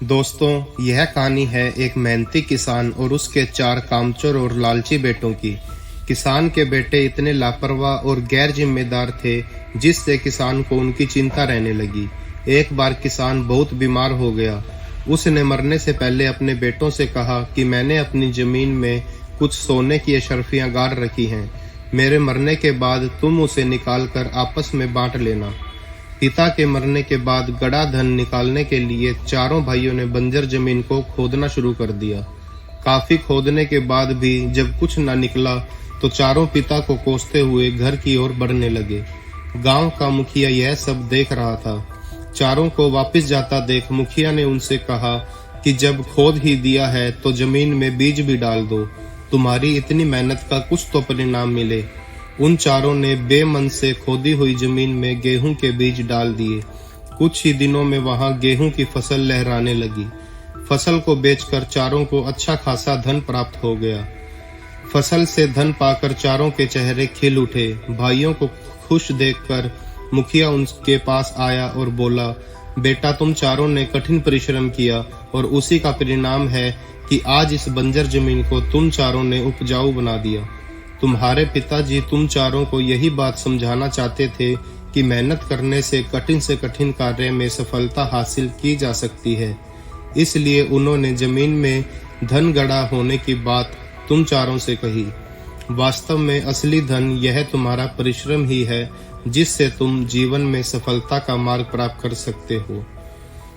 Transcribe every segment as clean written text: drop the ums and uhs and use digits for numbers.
दोस्तों, यह कहानी है एक मेहनती किसान और उसके 4 कामचोर और लालची बेटों की। किसान के बेटे इतने लापरवाह और गैर जिम्मेदार थे जिससे किसान को उनकी चिंता रहने लगी। एक बार किसान बहुत बीमार हो गया। उसने मरने से पहले अपने बेटों से कहा कि मैंने अपनी जमीन में कुछ सोने की अशर्फियां गाड़ रखी हैं। मेरे मरने के बाद तुम उसे निकालकर आपस में बांट लेना। पिता के मरने के बाद गड़ा धन निकालने के लिए चारों भाइयों ने बंजर जमीन को खोदना शुरू कर दिया। काफी खोदने के बाद भी जब कुछ न निकला तो चारों पिता को कोसते हुए घर की ओर बढ़ने लगे। गांव का मुखिया यह सब देख रहा था। चारों को वापस जाता देख मुखिया ने उनसे कहा कि जब खोद ही दिया है तो जमीन में बीज भी डाल दो, तुम्हारी इतनी मेहनत का कुछ तो परिणाम मिले। उन चारों ने बेमन से खोदी हुई जमीन में गेहूं के बीज डाल दिए। कुछ ही दिनों में वहां गेहूं की फसल लहराने लगी। फसल को बेचकर चारों को अच्छा खासा धन प्राप्त हो गया। फसल से धन पाकर चारों के चेहरे खिल उठे। भाइयों को खुश देखकर मुखिया उनके पास आया और बोला, बेटा, तुम चारों ने कठिन परिश्रम किया और उसी का परिणाम है कि आज इस बंजर जमीन को तुम चारों ने उपजाऊ बना दिया। तुम्हारे पिताजी तुम चारों को यही बात समझाना चाहते थे कि मेहनत करने से कठिन कार्य में सफलता हासिल की जा सकती है। इसलिए उन्होंने जमीन में धन गड़ा होने की बात तुम चारों से कही। वास्तव में असली धन यह तुम्हारा परिश्रम ही है जिससे तुम जीवन में सफलता का मार्ग प्राप्त कर सकते हो।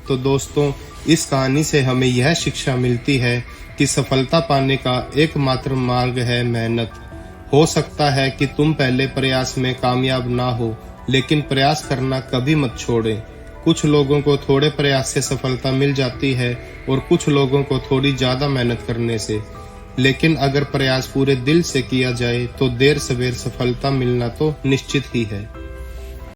तो दोस्तों, इस कहानी से हमें यह शिक्षा मिलती है कि सफलता पाने का एकमात्र मार्ग है मेहनत। हो सकता है कि तुम पहले प्रयास में कामयाब ना हो, लेकिन प्रयास करना कभी मत छोड़ें। कुछ लोगों को थोड़े प्रयास से सफलता मिल जाती है और कुछ लोगों को थोड़ी ज्यादा मेहनत करने से। लेकिन अगर प्रयास पूरे दिल से किया जाए तो देर सवेर सफलता मिलना तो निश्चित ही है।